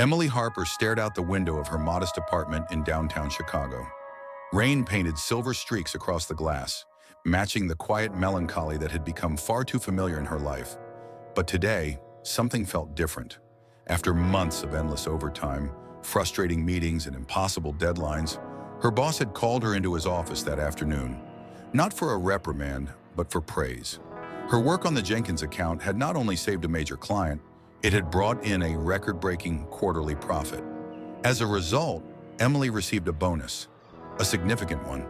Emily Harper stared out the window of her modest apartment in downtown Chicago. Rain painted silver streaks across the glass, matching the quiet melancholy that had become far too familiar in her life. But today, something felt different. After months of endless overtime, frustrating meetings, and impossible deadlines, her boss had called her into his office that afternoon, not for a reprimand, but for praise. Her work on the Jenkins account had not only saved a major client, it had brought in a record-breaking quarterly profit. As a result, Emily received a bonus, a significant one.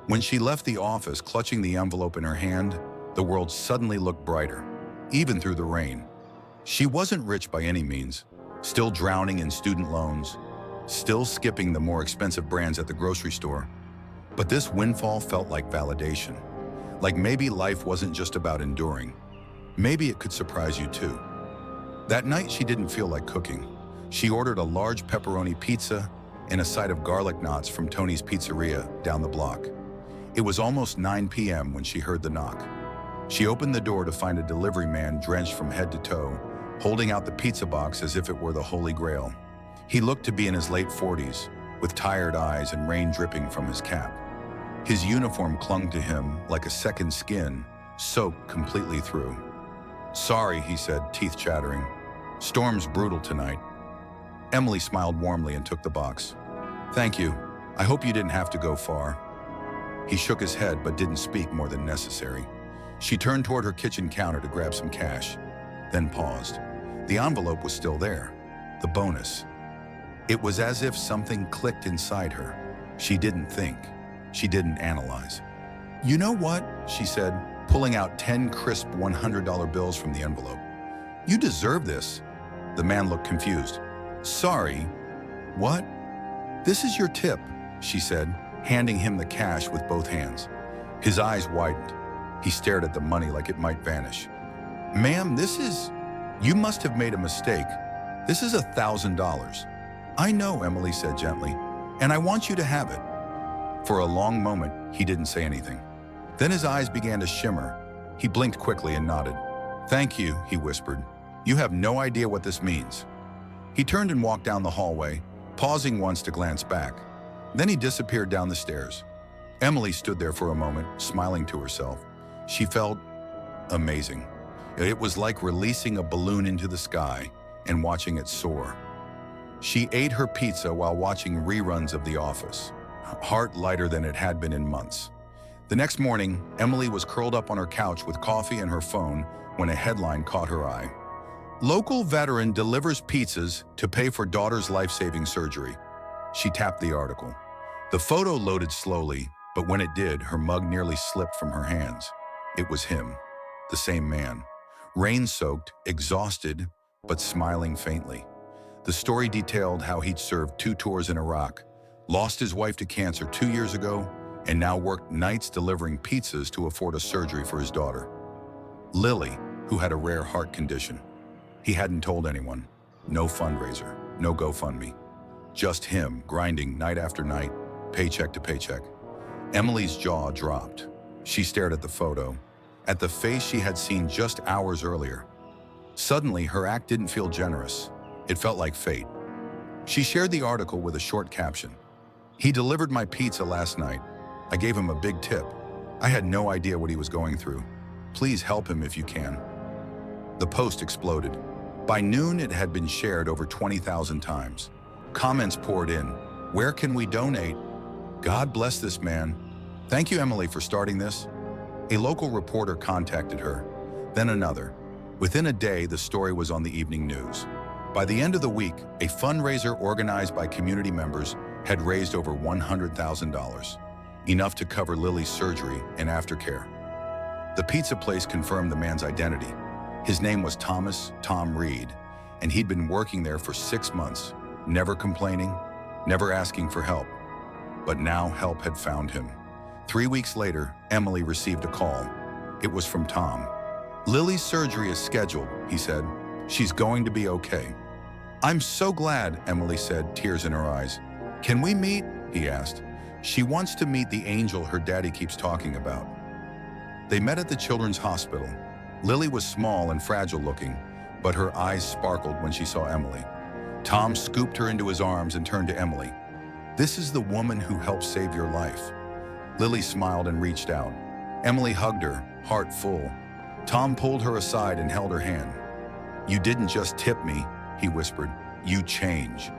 When she left the office clutching the envelope in her hand, the world suddenly looked brighter, even through the rain. She wasn't rich by any means, still drowning in student loans, still skipping the more expensive brands at the grocery store. But this windfall felt like validation, like maybe life wasn't just about enduring. Maybe it could surprise you too. That night she didn't feel like cooking. She ordered a large pepperoni pizza and a side of garlic knots from Tony's Pizzeria down the block. It was almost 9 p.m. when she heard the knock. She opened the door to find a delivery man drenched from head to toe, holding out the pizza box as if it were the Holy Grail. He looked to be in his late 40s, with tired eyes and rain dripping from his cap. His uniform clung to him like a second skin, soaked completely through. "Sorry," he said, teeth chattering. "Storm's brutal tonight." Emily smiled warmly and took the box. "Thank you. I hope you didn't have to go far." He shook his head but didn't speak more than necessary. She turned toward her kitchen counter to grab some cash, then paused. The envelope was still there, the bonus. It was as if something clicked inside her. She didn't think. She didn't analyze. "You know what?" she said, pulling out 10 crisp $100 bills from the envelope. "You deserve this." The man looked confused. "Sorry, what?" "This is your tip," she said, handing him the cash with both hands. His eyes widened. He stared at the money like it might vanish. "Ma'am, you must have made a mistake. This is $1,000. "I know," Emily said gently, "and I want you to have it." For a long moment, he didn't say anything. Then his eyes began to shimmer. He blinked quickly and nodded. "Thank you," he whispered. "You have no idea what this means." He turned and walked down the hallway, pausing once to glance back. Then he disappeared down the stairs. Emily stood there for a moment, smiling to herself. She felt amazing. It was like releasing a balloon into the sky and watching it soar. She ate her pizza while watching reruns of The Office, heart lighter than it had been in months. The next morning, Emily was curled up on her couch with coffee and her phone when a headline caught her eye. "Local veteran delivers pizzas to pay for daughter's life-saving surgery." She tapped the article. The photo loaded slowly, but when it did, her mug nearly slipped from her hands. It was him, the same man, rain-soaked, exhausted, but smiling faintly. The story detailed how he'd served 2 tours in Iraq, lost his wife to cancer 2 years ago, and now worked nights delivering pizzas to afford a surgery for his daughter, Lily, who had a rare heart condition. He hadn't told anyone. No fundraiser, no GoFundMe. Just him grinding night after night, paycheck to paycheck. Emily's jaw dropped. She stared at the photo, at the face she had seen just hours earlier. Suddenly, her act didn't feel generous. It felt like fate. She shared the article with a short caption. "He delivered my pizza last night. I gave him a big tip. I had no idea what he was going through. Please help him if you can." The post exploded. By noon, it had been shared over 20,000 times. Comments poured in. "Where can we donate? God bless this man. Thank you, Emily, for starting this." A local reporter contacted her, then another. Within a day, the story was on the evening news. By the end of the week, a fundraiser organized by community members had raised over $100,000, enough to cover Lily's surgery and aftercare. The pizza place confirmed the man's identity. His name was Tom Reed, and he'd been working there for 6 months, never complaining, never asking for help. But now help had found him. 3 weeks later, Emily received a call. It was from Tom. "Lily's surgery is scheduled," he said. "She's going to be okay." "I'm so glad," Emily said, tears in her eyes. "Can we meet?" he asked. "She wants to meet the angel her daddy keeps talking about." They met at the children's hospital. Lily was small and fragile looking, but her eyes sparkled when she saw Emily. Tom scooped her into his arms and turned to Emily. "This is the woman who helped save your life." Lily smiled and reached out. Emily hugged her, heart full. Tom pulled her aside and held her hand. "You didn't just tip me," he whispered. "You changed."